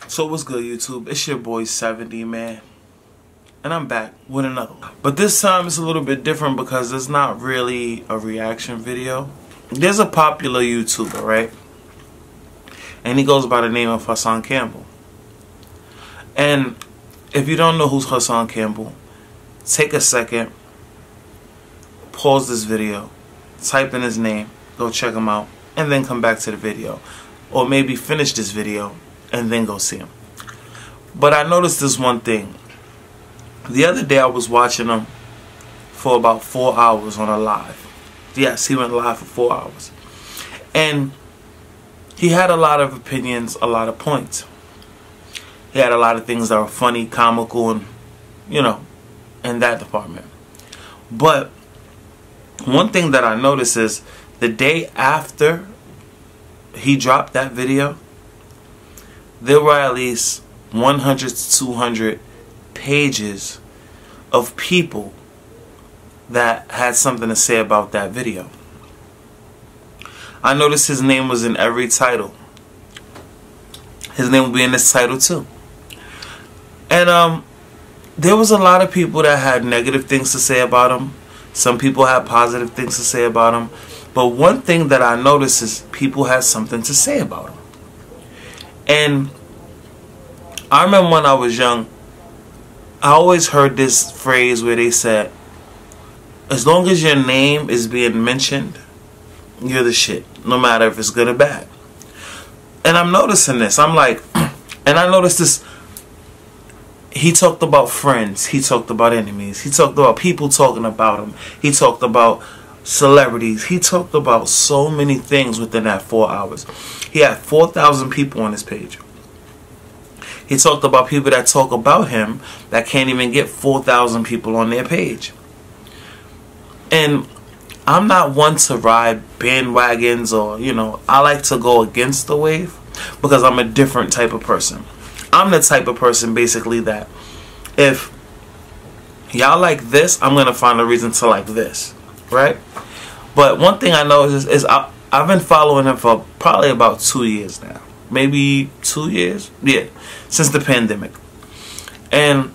So what's good, YouTube? It's your boy 70, man. And I'm back with another one. But this time it's a little bit different because it's not really a reaction video. There's a popular YouTuber, right? And he goes by the name of Hassan Campbell. And if you don't know who's Hassan Campbell, take a second, pause this video, type in his name, go check him out, and then come back to the video. Or maybe finish this video and then go see him. But I noticed this one thing. The other day I was watching him for about 4 hours on a live. Yes, he went live for 4 hours. And he had a lot of opinions, a lot of points. He had a lot of things that were funny, comical, and, you know, in that department. But one thing that I noticed is the day after he dropped that video, there were at least 100 to 200 pages of people that had something to say about that video. I noticed his name was in every title. His name will be in this title too. And there was a lot of people that had negative things to say about him. Some people had positive things to say about him. But one thing that I noticed is people had something to say about him. And I remember when I was young, I always heard this phrase where they said, as long as your name is being mentioned, you're the shit, no matter if it's good or bad. And I'm noticing this. I'm like, and I noticed this. He talked about friends. He talked about enemies. He talked about people talking about him. He talked about celebrities. He talked about so many things within that 4 hours. He had 4,000 people on his page. He talked about people that talk about him that can't even get 4,000 people on their page. And I'm not one to ride bandwagons or, you know, I like to go against the wave because I'm a different type of person. I'm the type of person basically that if y'all like this, I'm going to find a reason to like this, right? But one thing I know is I've been following him for probably about 2 years now. Maybe 2 years? Yeah, since the pandemic. And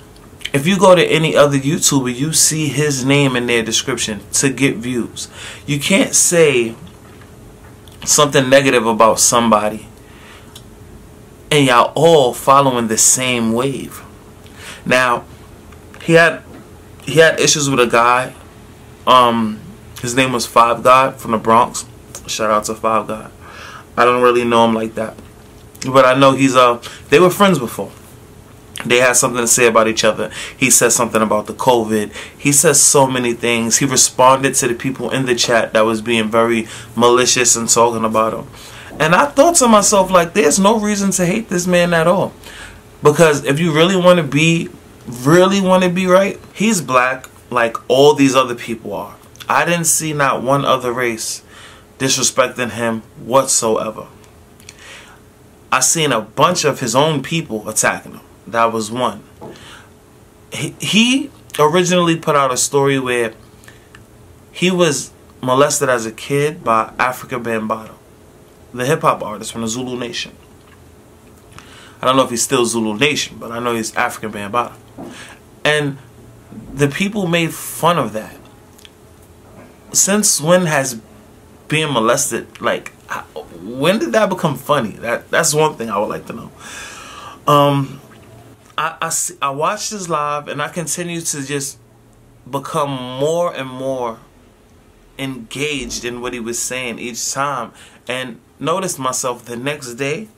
if you go to any other YouTuber, you see his name in their description to get views. You can't say something negative about somebody and y'all all following the same wave. Now, he had issues with a guy. His name was Five God from the Bronx. Shout out to Five God. I don't really know him like that, but I know they were friends before. They had something to say about each other. He said something about the COVID. He says so many things. He responded to the people in the chat that was being very malicious and talking about him. And I thought to myself, like, there's no reason to hate this man at all. Because if you really want to be right, he's black like all these other people are. I didn't see not one other race disrespecting him whatsoever. I seen a bunch of his own people attacking him. That was one. He originally put out a story where he was molested as a kid by Africa Bambaataa, the hip-hop artist from the Zulu Nation. I don't know if he's still Zulu Nation, but I know he's African Bambaataa. And the people made fun of that. Since when has being molested, like, when did that become funny? That's one thing I would like to know. I watched this live and I continue to just become more and more engaged in what he was saying each time, and noticed myself the next day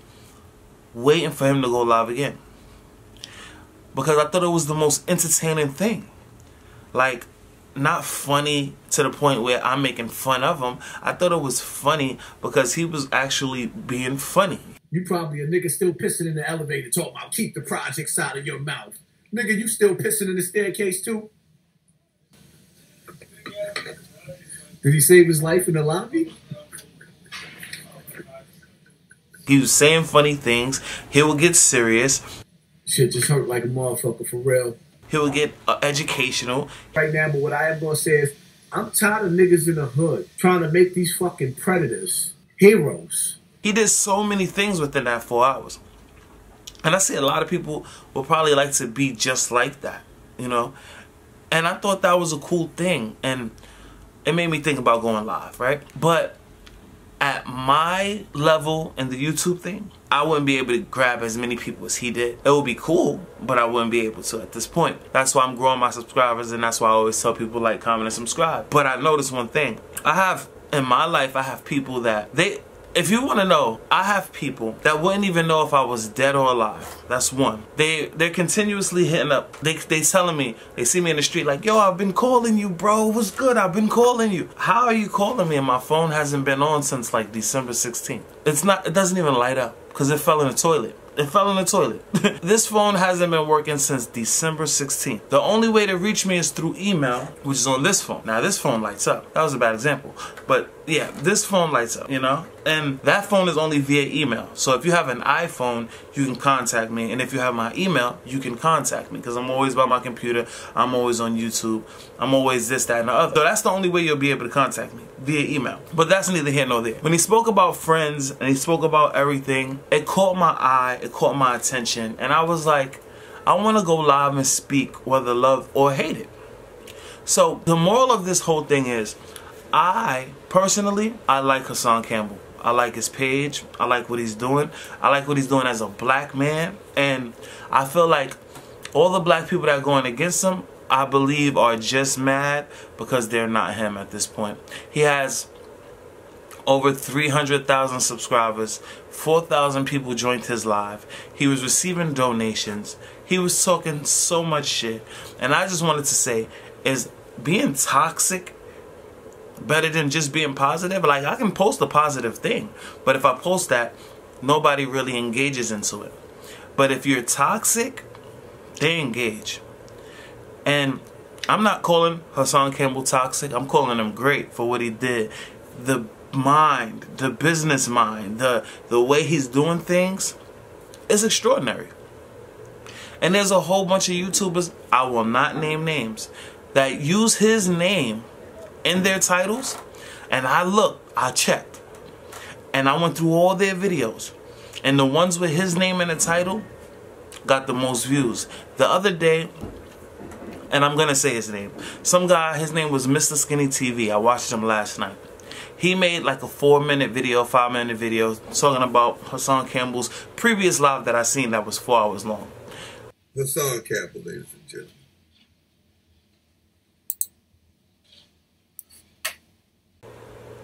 waiting for him to go live again because I thought it was the most entertaining thing. Like, not funny to the point where I'm making fun of him. I thought it was funny because he was actually being funny. You probably a nigga still pissing in the elevator talking about keep the projects out of your mouth. Nigga, you still pissing in the staircase too? Did he save his life in the lobby? He was saying funny things. He would get serious. Shit just hurt like a motherfucker for real. He would get educational. Right now, but what I am going to say is, I'm tired of niggas in the hood trying to make these fucking predators heroes. He did so many things within that 4 hours. And I see a lot of people would probably like to be just like that, you know. And I thought that was a cool thing. And it made me think about going live, right? But at my level in the YouTube thing, I wouldn't be able to grab as many people as he did. It would be cool, but I wouldn't be able to at this point. That's why I'm growing my subscribers, and that's why I always tell people like, comment, and subscribe. But I noticed one thing. In my life, I have people that if you want to know, I have people that wouldn't even know if I was dead or alive. That's one. They're continuously hitting up. They telling me, they see me in the street like, yo, I've been calling you, bro. What's good? I've been calling you. How are you calling me? And my phone hasn't been on since like December 16th. It doesn't even light up because it fell in the toilet. It fell in the toilet. This phone hasn't been working since December 16th. The only way to reach me is through email, which is on this phone. Now this phone lights up. That was a bad example. But yeah, this phone lights up, you know? And that phone is only via email. So if you have an iPhone, you can contact me. And if you have my email, you can contact me. Because I'm always by my computer. I'm always on YouTube. I'm always this, that, and the other. So that's the only way you'll be able to contact me, via email. But that's neither here nor there. When he spoke about friends and he spoke about everything, it caught my eye, it caught my attention. And I was like, I want to go live and speak, whether love or hate it. So the moral of this whole thing is, I like Hassan Campbell. I like his page. I like what he's doing. I like what he's doing as a black man. And I feel like all the black people that are going against him, I believe, are just mad because they're not him at this point. He has over 300,000 subscribers. 4,000 people joined his live. He was receiving donations. He was talking so much shit. And I just wanted to say, is being toxic better than just being positive? Like, I can post a positive thing, but if I post that, nobody really engages into it. But if you're toxic, they engage. And I'm not calling Hassan Campbell toxic. I'm calling him great for what he did. The mind, the business mind, the way he's doing things is extraordinary. And there's a whole bunch of YouTubers, I will not name names, that use his name in their titles. And I checked, and I went through all their videos, and the ones with his name in the title got the most views. The other day, and I'm gonna say his name, some guy, his name was Mr. Skinny TV. I watched him last night. He made like a 4-minute video, 5-minute video talking about Hassan Campbell's previous live that I seen that was 4 hours long. Hassan Campbell, ladies and gentlemen.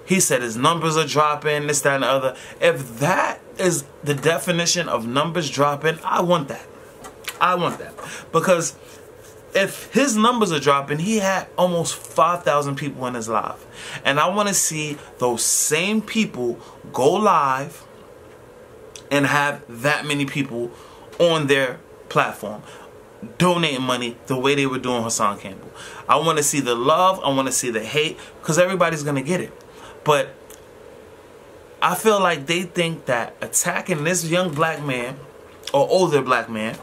He said his numbers are dropping, this, that, and the other. If that is the definition of numbers dropping, I want that. I want that. Because if his numbers are dropping, he had almost 5,000 people in his live. And I want to see those same people go live and have that many people on their platform donating money the way they were doing Hassan Campbell. I want to see the love. I want to see the hate, because everybody's going to get it. But I feel like they think that attacking this young black man or older black man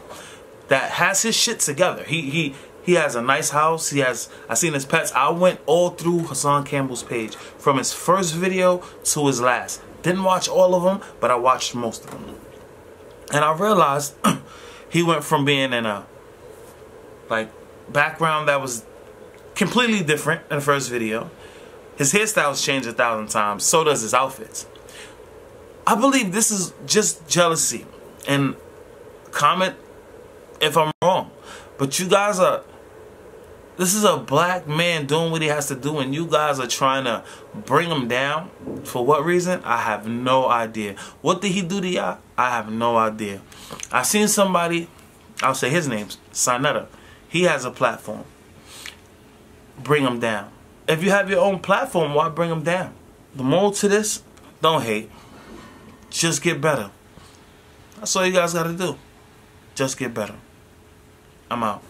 that has his shit together. He has a nice house. I seen his pets. I went all through Hassan Campbell's page from his first video to his last. Didn't watch all of them, but I watched most of them. And I realized he went from being in a background that was completely different in the first video. His hairstyle's changed 1,000 times. So does his outfits. I believe this is just jealousy. And comment if I'm wrong. But you guys are... This is a black man doing what he has to do, and you guys are trying to bring him down. For what reason? I have no idea. What did he do to y'all? I have no idea. I've seen somebody, I'll say his name's Sinetta. He has a platform. Bring him down. If you have your own platform, why bring him down? The moral to this, don't hate. Just get better. That's all you guys got to do. Just get better. I'm out.